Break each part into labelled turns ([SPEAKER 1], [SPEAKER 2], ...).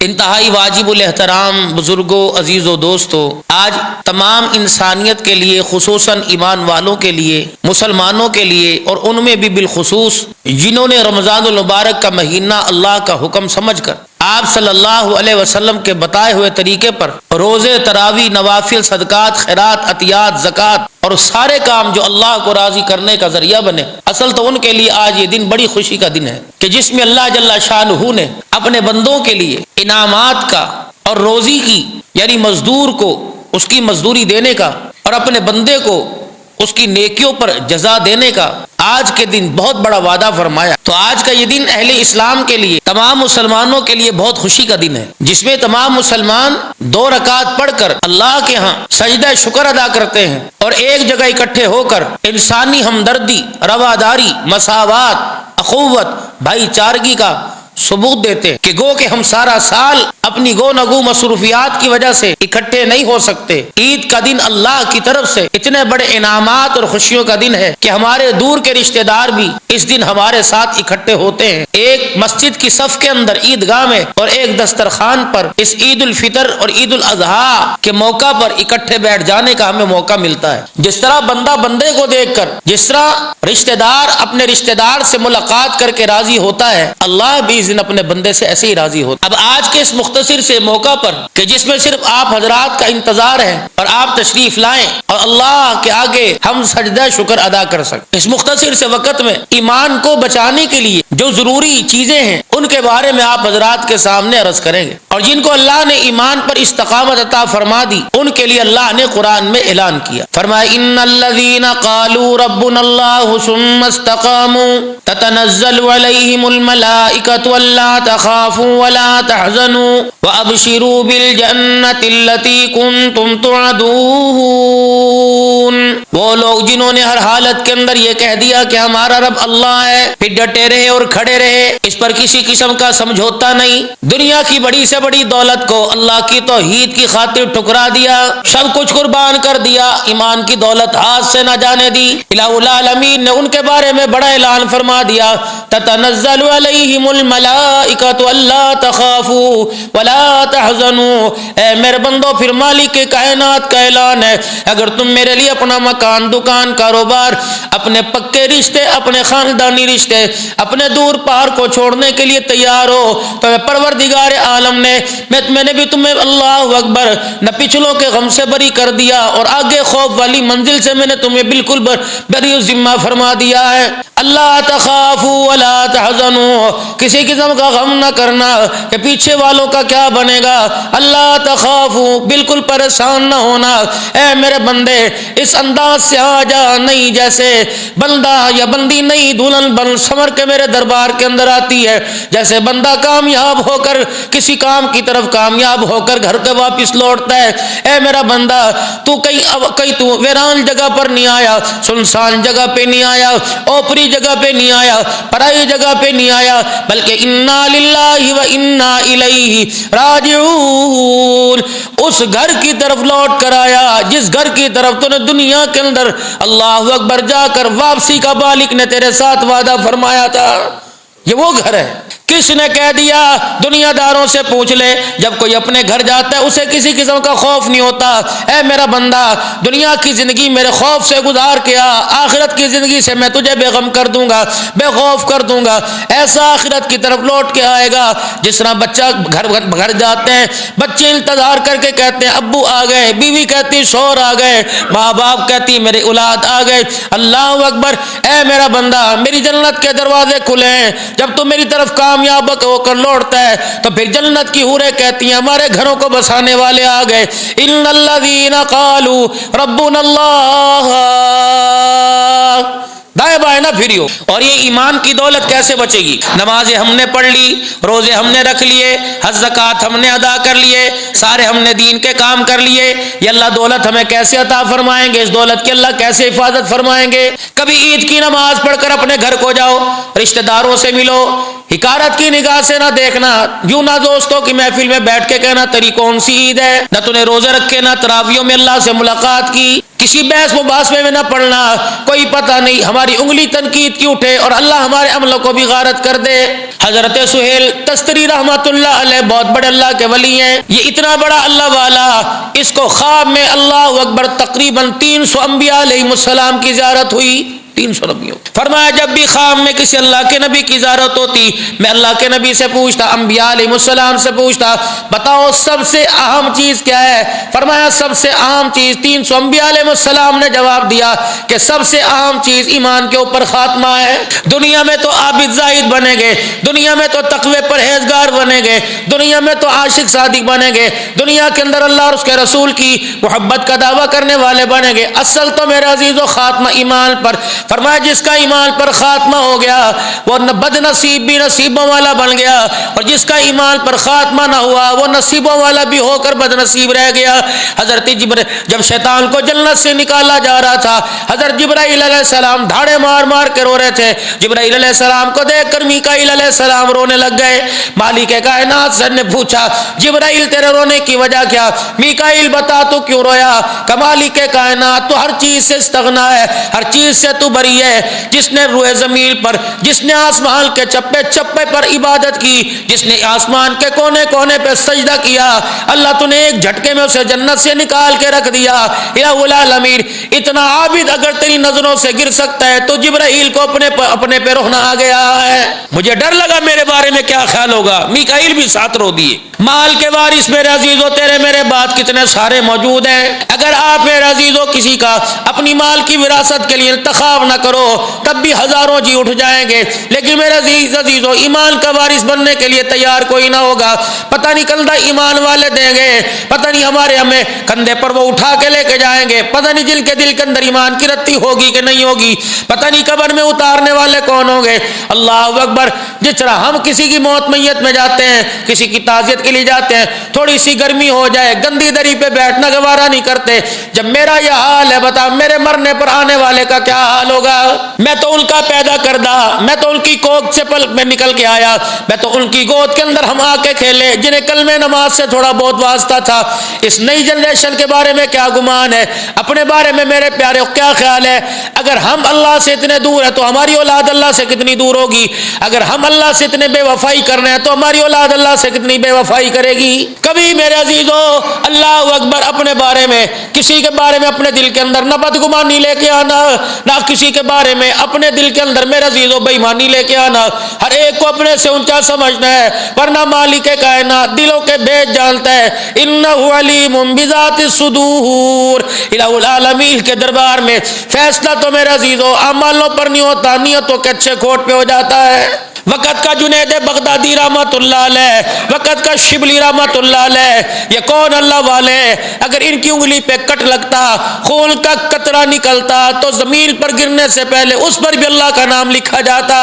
[SPEAKER 1] انتہائی واجب الاحترام بزرگوں، عزیزوں، دوستوں، آج تمام انسانیت کے لیے، خصوصاً ایمان والوں کے لیے، مسلمانوں کے لیے، اور ان میں بھی بالخصوص جنہوں نے رمضان المبارک کا مہینہ اللہ کا حکم سمجھ کر آپ صلی اللہ علیہ وسلم کے بتائے ہوئے طریقے پر روزے، تراویح، نوافل، صدقات، خیرات، عطیات، زکوٰۃ اور سارے کام جو اللہ کو راضی کرنے کا ذریعہ بنے، اصل تو ان کے لیے آج یہ دن بڑی خوشی کا دن ہے کہ جس میں اللہ جل شانہ نے اپنے بندوں کے لیے انعامات کا اور روزی کی، یعنی مزدور کو اس کی مزدوری دینے کا اور اپنے بندے کو اس کی نیکیوں پر جزا دینے کا آج کے دن بہت بڑا وعدہ فرمایا۔ تو آج کا یہ دن اہل اسلام کے لیے، تمام مسلمانوں کے لیے بہت خوشی کا دن ہے، جس میں تمام مسلمان 2 رکعت پڑھ کر اللہ کے ہاں سجدہ شکر ادا کرتے ہیں اور ایک جگہ اکٹھے ہو کر انسانی ہمدردی، رواداری، مساوات، اخوت، بھائی چارگی کا ثبوت دیتے ہیں کہ گو کہ ہم سارا سال اپنی گو نگو مصروفیات کی وجہ سے اکٹھے نہیں ہو سکتے، عید کا دن اللہ کی طرف سے اتنے بڑے انعامات اور خوشیوں کا دن ہے کہ ہمارے دور کے رشتہ دار بھی اس دن ہمارے ساتھ اکٹھے ہوتے ہیں، ایک مسجد کی صف کے اندر عیدگاہ میں اور ایک دسترخوان پر اس عید الفطر اور عید الاضحیٰ کے موقع پر اکٹھے بیٹھ جانے کا ہمیں موقع ملتا ہے۔ جس طرح بندہ بندے کو دیکھ کر، جس طرح رشتہ دار اپنے رشتہ دار سے ملاقات کر کے راضی ہوتا ہے، اللہ بھی اس دن اپنے بندے سے ایسے ہی راضی ہوتا ہے۔ اب آج کے اس مختصر سے موقع پر کہ جس میں صرف آپ حضرات کا انتظار ہے اور آپ تشریف لائیں اور اللہ کے آگے ہم سجدہ شکر ادا کر سکیں، اس مختصر سے وقت میں ایمان کو بچانے کے لیے جو ضروری چیزیں ہیں ان کے بارے میں آپ حضرات کے سامنے عرض کریں گے، اور جن کو اللہ نے ایمان پر استقامت عطا فرما دی ان کے لیے اللہ نے قرآن میں اعلان کیا، فرمایا ان الذین قالوا ربنا اللہ ثم استقاموا تتنزل علیہم الملائکۃ الا تخافوا ولا تحزنوا وابشروا بالجنۃ التي كنتم توعدون۔ وہ لوگ جنہوں نے ہر حالت کے اندر یہ کہہ دیا کہ ہمارا رب اللہ ہے، پھر ڈٹے رہے اور کھڑے رہے، اس پر کسی قسم کا سمجھوتا نہیں، دنیا کی بڑی سے بڑی دولت کو اللہ کی توحید کی خاطر ٹھکرا دیا، سب کچھ قربان کر دیا، ایمان کی دولت ہاتھ سے نہ جانے دی۔ الہ العالمین نے ان کے بارے میں بڑا اعلان فرما دیا، تتنزل علیہم الملائکۃ الا تخافوا ولا تحزنوا۔ اے میرے بندو، پھر مالک کائنات کا اعلان ہے، اگر تم میرے لیے اپنا مکان، دکان، کاروبار، اپنے پکے رشتے، اپنے خاندانی رشتے، اپنے دور پار کو چھوڑنے کے لیے تیار ہو تو پروردگار عالم نے میں نے بھی تمہیں اللہ اکبر نہ پچھلوں کے غم سے بری کر دیا اور آگے خوف والی منزل سے میں نے تمہیں بالکل بری ذمہ فرما دیا ہے۔ اللہ تخافوا ولا تحزنوا، کسی قسم کا غم نہ کرنا کہ پیچھے والوں کا کیا بنے گا۔ اللہ تخافوا، بالکل پریشان نہ ہونا۔ اے میرے بندے، اس انداز سے آ جا نہیں جیسے بندہ یا بندی نئی دلہن بن سمر کے میرے دربار کے اندر آتی ہے، جیسے بندہ کامیاب ہو کر کسی کام کی طرف کامیاب ہو کر گھر پہ واپس لوٹتا ہے۔ اے میرا بندہ، تو کہیں تو ویران جگہ پر نہیں آیا، سنسان جگہ پہ نہیں آیا، اوپری جگہ پہ نہیں آیا، پرائی جگہ پہ نہیں آیا، بلکہ انا للہ و انا الیہ راجعون، اس گھر کی طرف لوٹ کر آیا جس گھر کی طرف تو نے دنیا کے اندر اللہ اکبر جا کر واپسی کا مالک نے تیرے ساتھ وعدہ فرمایا تھا۔ یہ وہ گھر ہے۔ کس نے کہہ دیا؟ دنیا داروں سے پوچھ لے، جب کوئی اپنے گھر جاتا ہے اسے کسی قسم کا خوف نہیں ہوتا۔ اے میرا بندہ، دنیا کی زندگی میرے خوف سے گزار کے آ، آخرت کی زندگی سے میں تجھے بے غم کر دوں گا، بے خوف کر دوں گا۔ ایسا آخرت کی طرف لوٹ کے آئے گا جس طرح بچہ گھر جاتے ہیں، بچے انتظار کر کے کہتے ہیں ابو آ گئے، بیوی کہتی شوہر آ گئے، ماں باپ کہتی میرے اولاد آ گئے۔ اللہ اکبر۔ اے میرا بندہ، میری جنت کے دروازے کھلے ہیں، جب تو میری طرف کامیاب ہو کر لوٹتا ہے تو پھر جنت کی حوریں کہتی ہیں ہمارے گھروں کو بسانے والے آ گئے۔ ان الذین قالوا ربنا اللہ، دائیں بائیں نہ پھریو۔ اور یہ ایمان کی دولت کیسے بچے گی؟ نمازیں ہم نے پڑھ لی، روزے ہم نے رکھ لیے، حج زکوٰۃ ہم نے ادا کر لیے، سارے ہم نے دین کے کام کر لیے، یہ اللہ دولت ہمیں کیسے عطا فرمائیں گے؟ اس دولت کی اللہ کیسے حفاظت فرمائیں گے؟ کبھی عید کی نماز پڑھ کر اپنے گھر کو جاؤ، رشتہ داروں سے ملو، حکارت کی نگاہ سے نہ دیکھنا، یوں نہ دوستوں کی محفل میں بیٹھ کے کہنا تیری کون سی عید ہے، نہ تو نے روزے رکھے نہ تراویحوں میں اللہ سے ملاقات کی، کسی بحث مباحثے میں نہ پڑنا، کوئی پتہ نہیں ہماری انگلی تنقید کی اٹھے اور اللہ ہمارے عملوں کو بھی غارت کر دے۔ حضرت سہیل تستری رحمۃ اللہ علیہ بہت بڑے اللہ کے ولی ہیں، یہ اتنا بڑا اللہ والا، اس کو خواب میں اللہ اکبر تقریباً 300 انبیاء علیہ السلام کی زیارت ہوئی، 300 نبیوں۔ فرمایا جب بھی خواب میں کسی اللہ کے نبی کی زیارت ہوتی، میں اللہ کے نبی سے پوچھتا، انبیاء علیہ السلام سے پوچھتا، بتاؤ سب سے اہم چیز کیا ہے؟ فرمایا سب سے اہم چیز، 300 انبیاء علیہ السلام نے جواب دیا کہ سب سے اہم چیز ایمان کے اوپر خاتمہ ہے۔ دنیا میں تو عابد زاہد بنے گے، دنیا میں تو تقوی پرہیزگار بنے گے، دنیا میں تو عاشق صادق بنے گے، دنیا کے اندر اللہ اور اس کے رسول کی محبت کا دعویٰ کرنے والے بنے گے، اصل تو میرے عزیزو خاتمہ ایمان پر۔ فرمایا جس کا ایمان پر خاتمہ ہو گیا وہ بد نصیب بھی نصیبوں والا بن گیا، اور جس کا ایمان پر خاتمہ نہ ہوا وہ نصیبوں والا بھی ہو کر بد نصیب رہ گیا۔ حضرت جبرائیل جب شیطان کو جنت سے نکالا جا رہا تھا، حضرت جبرائیل علیہ السلام دھاڑے مار مار کے رو رہے تھے۔ جبرائیل علیہ السلام کو دیکھ کر میکائیل علیہ السلام رونے لگ گئے۔ مالک کائنات سے نے پوچھا جبرائیل تیرے رونے کی وجہ کیا؟ میکائیل بتا تو کیوں رویا؟ مالک کائنات تو ہر چیز سے استغنا ہے، ہر چیز سے تو بری ہے، جس نے روئے زمین پر، جس نے آسمان کے چپے چپے پر عبادت کی، جس نے آسمان کے کونے کونے پہ سجدہ کیا، اللہ تو نے ایک جھٹکے میں اسے جنت سے نکال کے رکھ دیا۔ الہ العالمین اتنا عابد اگر تیری نظروں سے گر سکتا ہے تو جبرائیل کو اپنے پہ رونا آ گیا ہے۔ مجھے ڈر لگا میرے بارے میں کیا خیال ہوگا، میکائیل بھی ساتھ رو دیے۔ مال کے وارث میرے عزیزو تیرے میرے بعد کتنے سارے موجود ہیں، اگر آپ میرے عزیزو کسی کا اپنی مال کی وراثت کے لیے انتخاب نہ کرو تب بھی ہزاروں جی اٹھ جائیں گے، لیکن میرے عزیزو ایمان کا وارث بننے کے لیے تیار کوئی نہ ہوگا۔ پتہ نہیں کندھا ایمان والے دیں گے، پتہ نہیں ہمیں کندھے پر وہ اٹھا کے لے کے جائیں گے، پتہ نہیں جن کے دل کے اندر ایمان کی رتی ہوگی کہ نہیں ہوگی، پتہ نہیں قبر میں اتارنے والے کون ہوں گے۔ اللہ اکبر، جس طرح ہم کسی کی موت میت میں جاتے ہیں، کسی کی تعزیت کے لیے جاتے ہیں، تھوڑی سی گرمی ہو جائے گندی دری پہ بیٹھنا گوارا نہیں کرتے، جب میرا یہ حال ہے بتا میرے مرنے پر آنے والے کا کیا حال ہوگا؟ میں تو ان کا پیدا کردہ، میں تو ان کی کوکھ سے پل میں نکل کے آیا، میں تو ان کی گود کے اندر ہم آ کے کھیلے، جنہیں کلمہ نماز سے تھوڑا بہت واسطہ تھا۔ اس نئی جنریشن کے بارے میں کیا گمان ہے؟ اپنے بارے میں میرے پیارے کیا خیال ہے؟ اگر ہم اللہ سے اتنے دور ہیں تو ہماری اولاد اللہ سے کتنی دور ہوگی؟ اگر ہم اللہ سے اتنے بے وفائی کر رہے ہیں تو ہماری اولاد اللہ سے کتنی بے وفائی کرے گی؟ کبھی میرے عزیزو اللہ اکبر اپنے بارے میں، کسی کے بارے میں اپنے دل کے اندر نہ بدگمانی لے کے آنا، نہ کسی کے بارے میں اپنے دل کے اندر میرے عزیزو بے ایمانی لے کے آنا۔ ہر ایک کو اپنے سے اونچا سمجھنا ہے، ورنہ مالک کائنات دلوں کے بھید جانتا ہے۔ انہ علیم بذات الصدور، الہ العالمین کے دربار میں فیصلہ تو میرے عزیزو اعمالوں پر نہیں ہوتا، نیتوں کے اچھے کھوٹ پہ ہو جاتا ہے۔ وقت کا جنید بغدادی رحمت اللہ علیہ، وقت کا شبلی رحمت اللہ علیہ، یہ کون اللہ والے، اگر ان کی انگلی پہ کٹ لگتا، خون کا قطرہ نکلتا تو زمین پر گرنے سے پہلے اس پر بھی اللہ کا نام لکھا جاتا،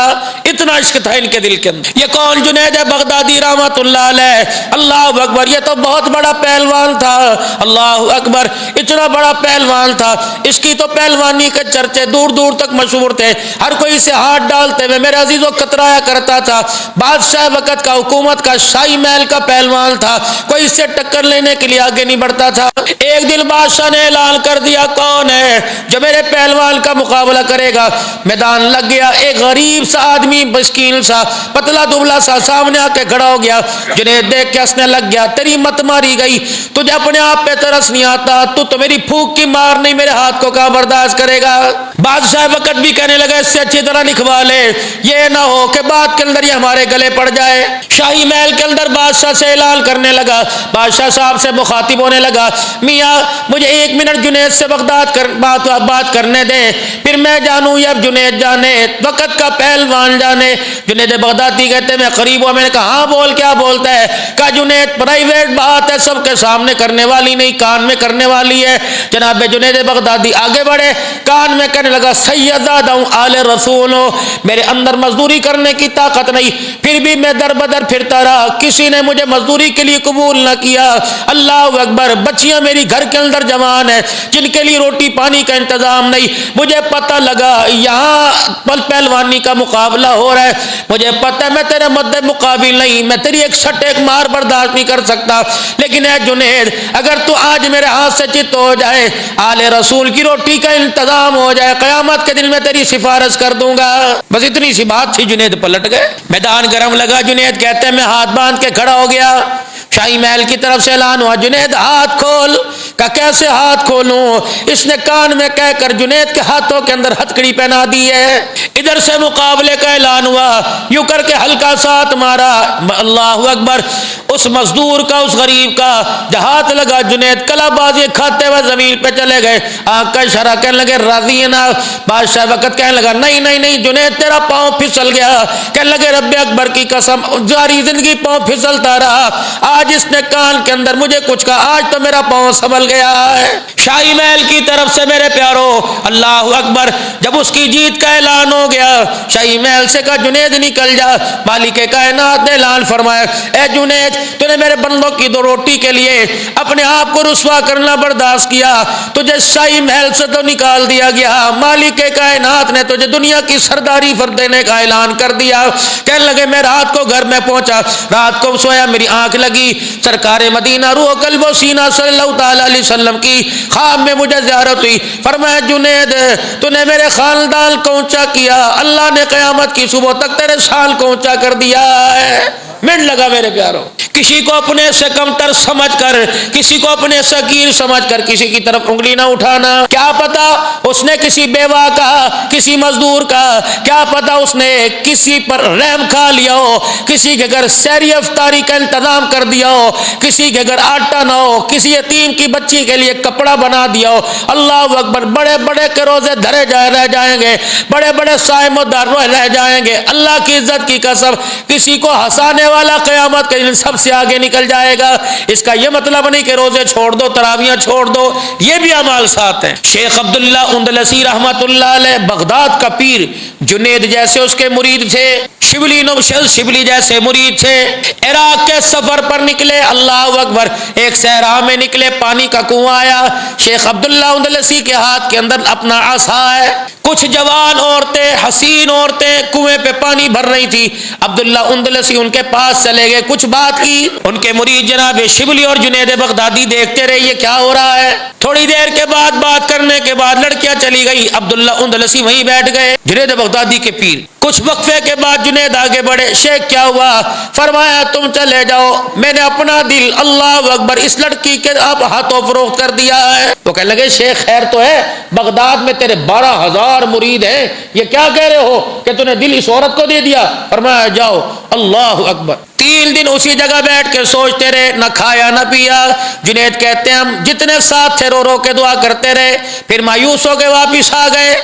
[SPEAKER 1] اتنا عشق تھا ان کے دل کے اندر۔ یہ کون جنید بغدادی رحمت اللہ علیہ، اللہ اکبر، یہ تو بہت بڑا پہلوان تھا، اللہ اکبر، اتنا بڑا پہلوان تھا، اس کی تو پہلوانی کے چرچے دور دور تک مشہور تھے، ہر کوئی سے ہاتھ ڈالتے ہوئے میرے عزیزوں کترایا کرتا تھا۔ بادشاہ وقت کا، حکومت کا، شاہی محل کا پہلوان تھا، کوئی اس سے ٹکر لینے کے لیے آگے نہیں بڑھتا تھا۔ ایک دن بادشاہ نے اعلان کر دیا کون ہے جو میرے پہلوان کا مقابلہ کرے گا؟ میدان لگ گیا، ایک غریب سا آدمی مسکین سا پتلا دبلا سا سامنے آ کے کھڑا ہو گیا، جنہیں دیکھ کے ہنسنے لگ گیا، تیری مت ماری گئی، تجھے اپنے آپ پہ ترس نہیں آتا، تو میری پھونک کی مار نہیں میرے ہاتھ کو کہاں برداشت کرے گا؟ بادشاہ وقت بھی کہنے لگا اس سے اچھی طرح نکھوا لے، یہ نہ ہو کہ بات کے اندر یہ ہمارے گلے پڑ جائے۔ شاہی محل کے اندر بادشاہ سے اعلان کرنے لگا، بادشاہ صاحب سے مخاطب ہونے لگا، میاں مجھے 1 منٹ جنید سے بغداد بات کرنے دیں، پھر میں جانوں یا جنید جانے، وقت کا پہلوان جانے۔ جنید بغدادی کہتے میں قریب ہوا، میں نے کہا ہاں بول، کیا بولتا ہے؟ کہا جنید پرائیویٹ بات ہے، سب کے سامنے کرنے والی نہیں، کان میں کرنے والی ہے۔ جناب جنید بغدادی آگے بڑھے، کان میں کہنے لگا سیدزادہ ہوں، آل رسول ہوں، میرے اندر مزدوری کرنے کی طاقت نہیں، پھر بھی میں در بدر پھرتا رہا، کسی نے مجھے مزدوری کے لیے قبول نہ کیا۔ اللہ اکبر، بچیاں میری گھر کے اندر جوان ہیں جن کے لیے روٹی پانی کا انتظام نہیں۔ مجھے پتہ لگا یہاں پہلوانی کا مقابلہ ہو رہا ہے، مجھے پتہ ہے میں تیرے مد مقابل نہیں، میں تیری ایک سٹ ایک مار برداشت نہیں کر سکتا، لیکن اے جنید اگر تو آج میرے ہاتھ سے چت ہو جائے، آل رسول کی روٹی کا انتظام ہو جائے، قیامت کے دن میں تیری سفارش کر دوں گا۔ بس اتنی سی بات تھی، جنید پلٹ گئے، میدان گرم لگا۔ جنید کہتے ہیں میں ہاتھ باندھ کے کھڑا ہو گیا، شاہی محل کی طرف سے اعلان ہوا جنید ہاتھ کھول۔ کہ کیسے ہاتھ کھولوں؟ اس نے کان میں کہہ کر جنید کے ہاتھوں کے اندر ہتھکڑی پہنا دی ہے۔ ادھر سے مقابلے کا اعلان ہوا، یوں کر کے ہلکا سا ہاتھ مارا، اللہ اکبر، اس مزدور کا اس غریب کا جہاں ہاتھ لگا جنید کلا بازی کھاتے ہوئے زمین پہ چلے گئے۔ آنکھ کا اشارہ کہنے لگے راضی ہے نا؟ بادشاہ وقت کہنے لگا نہیں نہیں نہیں جنید تیرا پاؤں پھسل گیا۔ کہنے لگے رب اکبر کی قسم جاری زندگی پاؤں پھسلتا رہا، آج اس نے کان کے اندر مجھے کچھ کہا، آج تو میرا پاؤں سنبھل گیا ہے۔ شاہی محل کی طرف سے میرے پیارو اللہ اکبر، جب اس کی جیت کا اعلان ہو گیا، شاہی محل سے کہا جنید نکل جا۔ مالک کائنات نے اعلان فرمایا اے جنید تو نے میرے بندوں کی دو روٹی کے لیے اپنے آپ کو رسوا کرنا برداشت کیا، تجھے شاہی محل سے تو نکال دیا گیا، مالک کائنات نے تجھے دنیا کی سرداری پر دینے کا اعلان کر دیا۔ کہنے لگے میں رات کو گھر میں پہنچا، رات کو سویا، میری آنکھ لگی، سرکار مدینہ روح قلب و سینہ صلی اللہ تعالی علیہ وسلم کی خواب میں مجھے زیارت ہوئی۔ فرمایا جنید تو نے میرے خاندان کو اونچا کیا، اللہ نے قیامت کی صبح تک تیرے شان کو اونچا کر دیا ہے۔ منٹ لگا میرے پیاروں، کسی کو اپنے سے کمتر سمجھ کر، کسی کو اپنے سے حقیر سمجھ کر کسی کی طرف انگلی نہ اٹھانا۔ کیا پتا اس نے کسی بیوہ کا، کسی مزدور کا، کیا پتا اس نے کسی پر رحم کھا لیا ہو، کسی کے گھر سحری افطاری کا انتظام کر دیا ہو، کسی کے گھر آٹا نہ ہو، کسی یتیم کی بچی کے لیے کپڑا بنا دیا ہو۔ اللہ اکبر، بڑے بڑے کے روزے دھرے رہ جائیں گے، بڑے بڑے صائم و دار رہ جائیں گے، اللہ کی عزت کی قسم کسی کو ہنسانے والا قیامت کے دن سب سے آگے نکل جائے گا۔ اس کا یہ مطلب نہیں کہ روزے چھوڑ دو، تراویاں چھوڑ دو، یہ بھی اعمال ساتھ ہیں۔ شیخ عبداللہ اندلسی رحمت اللہ علیہ بغداد کا پیر، جنید جیسے اس کے مرید تھے، شبلی جیسے مرید تھے، عراق کے سفر پر نکلے، اللہ اکبر، ایک صحرا میں نکلے، پانی کا کنواں آیا، شیخ عبداللہ اندلسی کے ہاتھ کے اندر اپنا عصا ہے، کچھ جوان عورتیں، حسین عورتیں کنویں پہ پانی بھر رہی تھی، عبداللہ اندلسی ان کے پاس چلے گئے، کچھ بات کی، ان کے مرید جناب شبلی اور جنید بغدادی دیکھتے رہے یہ کیا ہو رہا ہے۔ تھوڑی دیر کے بعد بات کرنے کے بعد لڑکیاں چلی گئی، عبداللہ اندلسی وہیں بیٹھ گئے، جنید بغدادی کے پیر۔ کچھ وقفے کے بعد جنید آگے بڑھے، شیخ کیا ہوا؟ فرمایا تم چلے جاؤ، میں نے اپنا دل اللہ اکبر اس لڑکی کے اب ہاتھوں فروخت کر دیا ہے۔ وہ کہنے لگے شیخ خیر تو ہے، بغداد میں تیرے 12,000 مرید ہیں، یہ کیا کہہ رہے ہو کہ تو نے دل اس عورت کو دے دیا؟ فرمایا جاؤ۔ اللہ اکبر، 3 دن اسی جگہ بیٹھ کے سوچتے رہے، نہ کھایا نہ پیا۔ جنید کہتے ہیں ہم جتنے ساتھ تھے رو رو کے دعا کرتے رہے، پھر مایوس ہو کے واپس آ گئے۔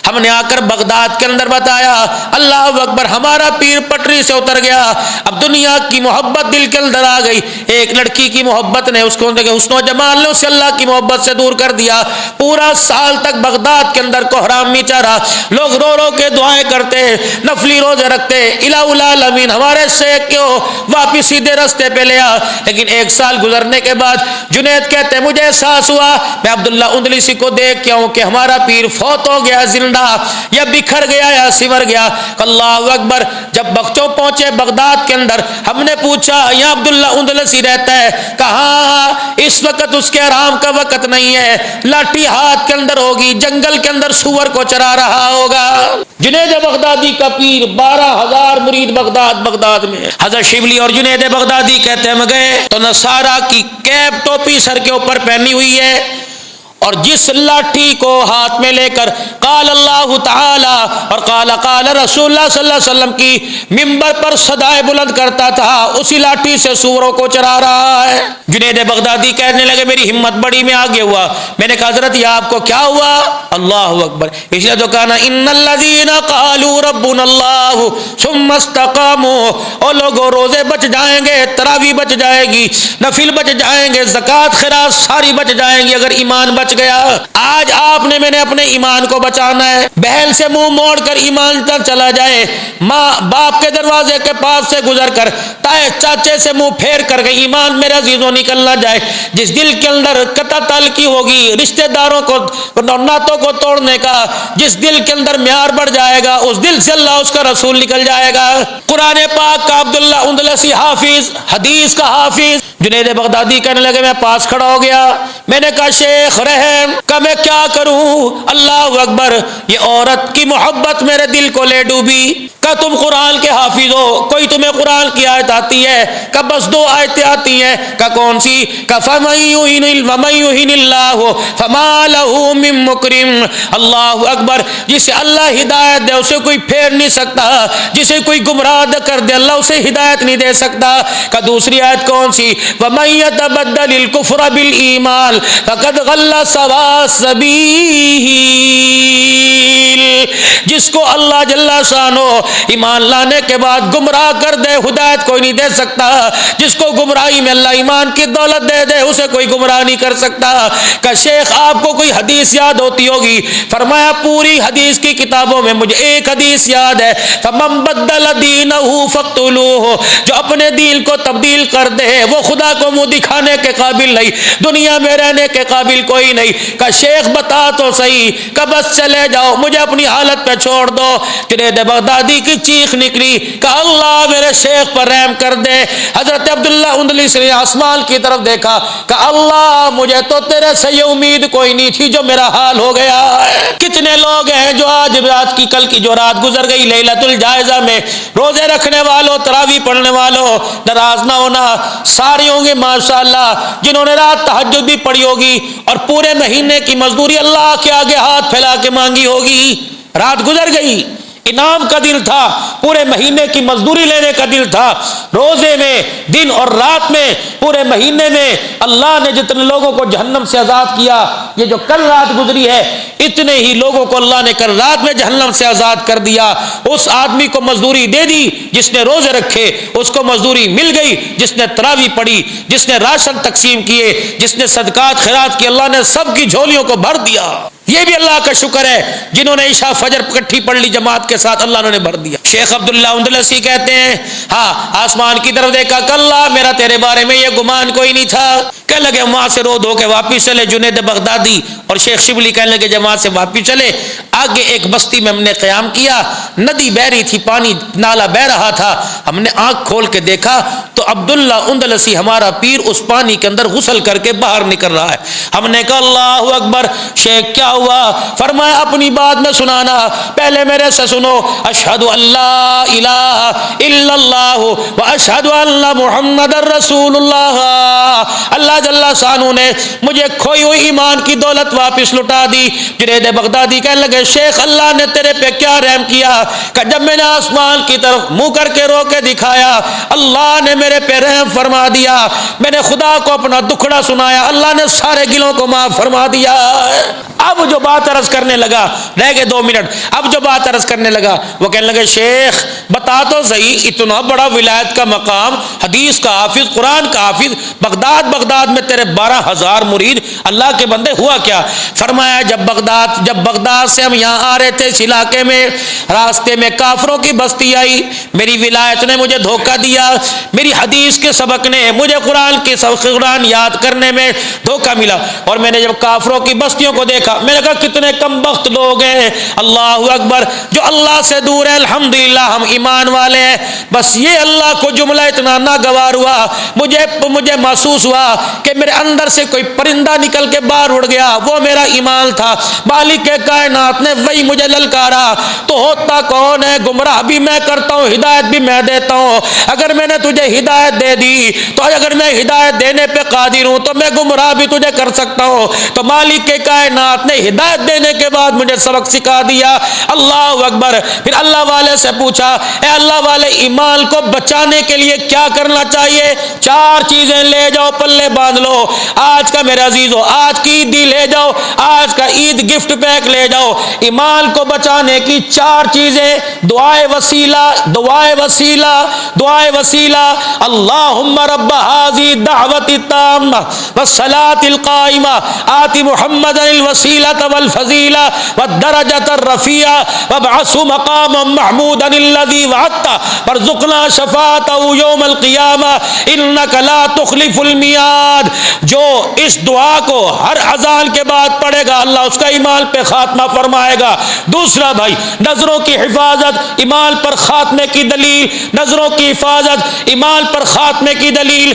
[SPEAKER 1] ہم نے آ کر بغداد کے اندر بتایا، اللہ اکبر، ہمارا پیر پٹری سے اتر گیا، اب دنیا کی محبت دل کے اندر آ گئی، ایک لڑکی کی محبت نے اس کو حسن و جمال نے اسے اللہ کی محبت سے دور کر دیا۔ پورا سال تک بغداد کے اندر کو حرام نہیں چارا، لوگ رو رو کے دعائیں کرتے، نفلی روزے رکھتے، الہ العالمین ہمارے سے کیوں واپس سیدھے رستے پہ لیا۔ لیکن 1 سال گزرنے کے بعد جنید کہتے ہیں مجھے احساس ہوا میں عبداللہ اندلسی کو دیکھ کے ہوں کہ ہمارا پیر فوت ہو گیا، زندہ یا بکھر گیا یا سمر گیا۔ اللہ اکبر، جب بختوں پہنچے بغداد کے اندر، ہم نے پوچھا یہاں عبداللہ اندلسی رہتا ہے؟ کہاں؟ اس وقت اس کے آرام کا وقت نہیں ہے، لاٹھی ہاتھ کے اندر ہوگی، جنگل کے اندر سور کو چرا رہا ہوگا۔ جنید بغدادی کا پیر، 12,000 مرید بغداد میں۔ حضرت شبلی اور جنید بغدادی کہتے ہیں گئے تو نصارہ کی کیپ ٹوپی سر کے اوپر پہنی ہوئی ہے، اور جس لاٹھی کو ہاتھ میں لے کر قال اللہ تعالی اور قال رسول اللہ صلی اللہ علیہ وسلم کی ممبر پر صدائے بلند کرتا تھا، اسی لاٹھی سے سوروں کو چرا رہا ہے۔ جنید بغدادی کہنے لگے میری ہمت بڑی، میں آگے ہوا، میں نے کہا حضرت یہ آپ کو کیا ہوا؟ اللہ اکبر، اس لیے تو کہا نا ان الذین قالوا ربنا اللہ ثم استقاموا، اور لوگوں روزے بچ جائیں گے، تراویح بچ جائے گی، نفل بچ جائیں گے، زکوٰۃ خیرات ساری بچ جائیں گی اگر ایمان بچ گیا. آج آپ نے میں نے اپنے ایمان کو بچانا ہے. بہن سے منہ موڑ کر ایمان تک چلا جائے, ماں باپ کے دروازے کے پاس سے گزر کر تائے چاچے سے منہ پھیر کر کے ایمان میرے عزیزوں نکل نہ جائے. جس دل کے اندر قطع تعلقی ہوگی, رشتہ داروں کو ناتوں کو توڑنے کا جس دل کے اندر معیار بڑھ جائے گا, اس دل سے اللہ اس کا رسول نکل جائے گا. قرآن پاک کا عبداللہ اندلسی حافظ, حدیث کا حافظ جنید بغدادی کہنے لگے, میں پاس کھڑا ہو گیا, میں نے کہا شیخ رحم کہ میں کیا کروں, اللہ اکبر, یہ عورت کی محبت میرے دل کو لے ڈوبی. کہ تم قرآن کے حافظ ہو, کوئی تمہیں قرآن کی آیت آتی ہے؟ کہ بس 2 آیتیں آتی ہیں. کہ کون سی؟ کہ فَمَن يُهِنِ اللَّهُ فَمَا لَهُ مِن مُكْرِمٍ. اللہ اکبر, جسے اللہ ہدایت دے اسے کوئی پھیر نہیں سکتا, جسے کوئی گمراہ کر دے اللہ اسے ہدایت نہیں دے سکتا. کہ دوسری آیت کون سی؟ وَمَن يَتَبَدَّلِ الْكُفْرَ بِالْإِيمَانِ فَقَدْ ضَلَّ سَوَاءَ السَّبِيلِ. جس کو اللہ جل شانہ ایمان لانے کے بعد گمراہ کر دے ہدایت کوئی نہیں دے سکتا. جس کو گمراہی میں اللہ ایمان کی دولت دے دے اسے کوئی گمراہ نہیں کر سکتا. کہ شیخ آپ کو کوئی حدیث یاد ہوتی ہوگی, فرمایا پوری حدیث کی کتابوں میں مجھے ایک حدیث یاد ہے, فَمَن بَدَّلَ دِينَهُ فَاقْتُلُوهُ. جو اپنے دین کو تبدیل کر دے وہ خدا کو منہ دکھانے کے قابل نہیں, دنیا میں رہنے کے قابل کوئی نہیں. کہ شیخ بتا تو صحیح, کہ بس چلے جاؤ مجھے اپنی حالت پہ چھوڑ دو. جنید بغدادی کی چیخ نکلی کہ اللہ میرے شیخ پر رحم کر دے. حضرت عبداللہ اندلسی نے آسمان کی طرف دیکھا کہ اللہ مجھے تو تیرے سے یہ امید کوئی نہیں تھی جو میرا حال ہو گیا ہے. کتنے لوگ ہیں جو آج کی کل کی جو رات گزر گئی لیلۃ الجائزہ میں, روزے رکھنے والوں, تراویح پڑھنے والوں, ناراض نہ ہونا, سارے ہوں گے ماشاءاللہ جنہوں نے رات تہجد بھی پڑھی ہوگی اور پورے مہینے کی مزدوری اللہ کے آگے ہاتھ پھیلا کے مانگی ہوگی. رات گزر گئی, انعام کا دن تھا, پورے مہینے کی مزدوری لینے کا دن تھا. روزے میں دن اور رات میں پورے مہینے میں اللہ نے جتنے لوگوں کو جہنم سے آزاد کیا, یہ جو کل رات گزری ہے اتنے ہی لوگوں کو اللہ نے کل رات میں جہنم سے آزاد کر دیا. اس آدمی کو مزدوری دے دی جس نے روزے رکھے, اس کو مزدوری مل گئی جس نے تراویح پڑھی, جس نے راشن تقسیم کیے, جس نے صدقات خیرات کی, اللہ نے سب کی جھولیوں کو بھر دیا. یہ بھی اللہ کا شکر ہے جنہوں نے عشاء فجر اکٹھی پڑھ لی جماعت کے ساتھ, اللہ نے بھر دیا. شیخ عبداللہ اندلسی کہتے ہیں ہاں آسمان کی طرف دیکھا کہ اللہ میرا تیرے بارے میں یہ گمان کوئی نہیں تھا. کہنے لگے وہاں سے رو دھو کے واپس چلے. جنید بغدادی اور شیخ شبلی کہنے لگے جماعت سے واپس چلے. آگے ایک بستی میں ہم نے قیام کیا, ندی بہ رہی تھی, پانی نالا بہ رہا تھا. ہم نے آنکھ کھول کے دیکھا تو عبداللہ اندلسی ہمارا پیر اس پانی کے اندر غسل کر کے باہر نکل رہا ہے. ہم نے کہا اللہ اکبر, شیخ کیا ہوا؟ فرمایا اپنی بات میں سنانا, پہلے میرے سے سنو. اشہد اللہ الہ الا اللہ و اشہد ان محمد رسول اللہ. اللہ جل شانہ نے مجھے کھوئی ہوئی ایمان کی دولت واپس لٹا دی. جنید بغدادی کہنے لگے شیخ اللہ نے تیرے پہ کیا رحم کیا کہ جب میں نے آسمان کی طرف منہ کر کے رو کے دکھایا اللہ نے میرے پہ رحم فرما دیا. میں نے خدا کو اپنا دکھڑا سنایا, اللہ نے سارے گلوں کو معاف فرما دیا. اب جو بات عرض کرنے لگا, رہ گئے 2 منٹ, اب جو بات عرض کرنے لگا وہ کہنے لگے شیخ بتا تو صحیح, اتنا بڑا ولایت کا مقام, حدیث کا حافظ, قرآن کا حافظ, بغداد میں تیرے 12,000 مرید, اللہ کے بندے ہوا کیا؟ فرمایا جب بغداد سے ہم یہاں آ رہے تھے اس علاقے میں, راستے میں کافروں کی بستی آئی, میری ولایت نے مجھے دھوکہ دیا, میری حدیث کے سبق نے مجھے قرآن یاد کرنے میں دھوکہ ملا, اور میں نے جب کافروں کی بستیوں کو دیکھا میں نے کہا کتنے کم بخت لوگ ہیں, اللہ اکبر, جو اللہ سے دور ہے. الحمدللہ ہم ایمان والے ہیں. بس یہ اللہ کو جملہ اتنا ناگوار ہوا, مجھے محسوس ہوا کہ میرے اندر سے کوئی پرندہ نکل کے باہر اڑ گیا, وہ میرا ایمان تھا. مالک کائنات نے وہی مجھے للکارا, تو ہوتا کون ہے؟ گمراہ بھی میں کرتا ہوں, ہدایت بھی میں دیتا ہوں. اگر میں نے تجھے ہدایت دے دی تو اگر میں ہدایت دینے پہ قادر ہوں تو میں گمراہ بھی تجھے کر سکتا ہوں. تو مالک کائنات نے ہدایت دینے کے بعد مجھے سبق سکھا دیا. اللہ اکبر. پھر اللہ والے سے پوچھا اے اللہ والے, ایمان کو بچانے کے لیے کیا کرنا چاہیے؟ 4 چیزیں لے جاؤ جاؤ، پلے باندھ لو، آج کا میرے عزیزو آج کی عید لے جاؤ، آج کا عید گفٹ پیک لے جاؤ۔ ایمان کو بچانے کی 4 چیزیں، دعائے وسیلہ، دعائے وسیلہ، دعائے وسیلہ، اللہم رب ھذی الدعوۃ التامہ والصلاۃ القائمہ آت محمدا الوسیلۃ والفضیلہ والدرجۃ الرفیعہ وابعثہ مقاما محمودا الذی وعدتہ وارزقنا شفاعتہ یوم القیامہ انک لا تخلف المیعاد۔ جو اس دعا کو ہر اذان کے بعد پڑھے گا اللہ اس کا ایمان پہ خاتمہ فرمائے گا۔ دوسرا بھائی، نظروں کی حفاظت ایمان پر خاتمے کی دلیل، نظروں کی حفاظت ایمان پر خاتمے کی دلیل۔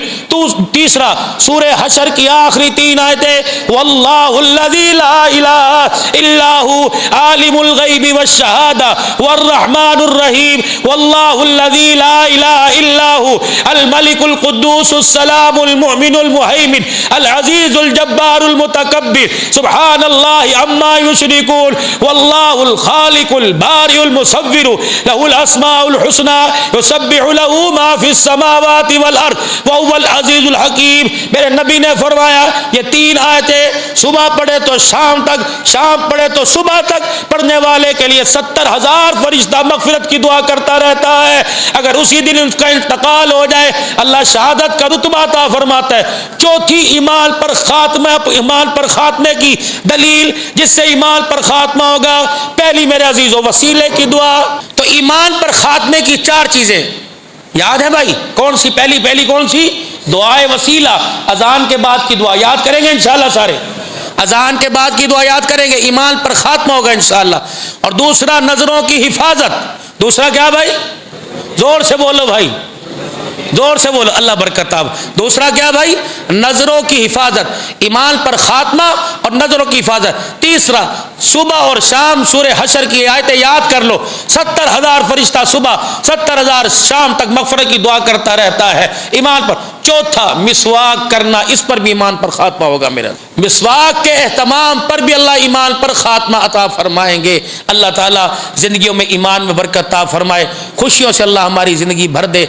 [SPEAKER 1] تیسرا سورہ حشر کی آخری 3 آیتیں، واللہ الذی لا الہ الا هو عالم الغیب والشہادہ والرحمن الرحیم، واللہ الذی لا الہ الا هو الملک القدوس السلام المؤمن المہیمن العزیز الجبار المتکبر سبحان اللہ عما یشرکون، واللہ الخالق البارئ المصور لہ الاسماء الحسنى یسبح لہ ما فی السماوات والارض وهو العزیز الحکیم۔ میرے نبی نے فرمایا یہ 3 آیتیں صبح پڑھے تو شام تک، شام پڑھے تو صبح تک، پڑھنے والے کے لیے 70,000 فرشتہ مغفرت کی دعا کرتا رہتا ہے۔ اگر اسی دن اس کا انتقال ہو جائے اللہ شہادت کا رتبہ عطا فرماتا ہے۔ چوتھی ایمان پر خاتمہ، ایمان پر خاتمے کی دلیل جس سے ایمان پر خاتمہ ہوگا، پہلی میرے عزیزو وسیلے کی دعا۔ تو ایمان پر خاتمے کی 4 چیزیں یاد ہے بھائی، کون سی؟ پہلی کون سی؟ دعائے وسیلہ، اذان کے بعد کی دعا یاد کریں گے انشاءاللہ سارے، اذان کے بعد کی دعا یاد کریں گے، ایمان پر خاتمہ ہوگا انشاءاللہ۔ اور دوسرا نظروں کی حفاظت، دوسرا کیا بھائی؟ زور سے بولو بھائی، زور سے بولو، اللہ برکت آپ۔ دوسرا کیا بھائی؟ نظروں کی حفاظت، ایمان پر خاتمہ اور نظروں کی حفاظت۔ تیسرا صبح اور شام سورہ حشر کی آیتیں یاد کر لو، 70,000 فرشتہ صبح 70,000 شام تک مغفرت کی دعا کرتا رہتا ہے ایمان پر۔ چوتھا مسواک کرنا، اس پر بھی ایمان پر خاتمہ ہوگا میرا، مسواک کے اہتمام پر بھی اللہ ایمان پر خاتمہ عطا فرمائیں گے۔ اللہ تعالیٰ زندگیوں میں ایمان میں برکت عطا فرمائے، خوشیوں سے اللہ ہماری زندگی بھر دے۔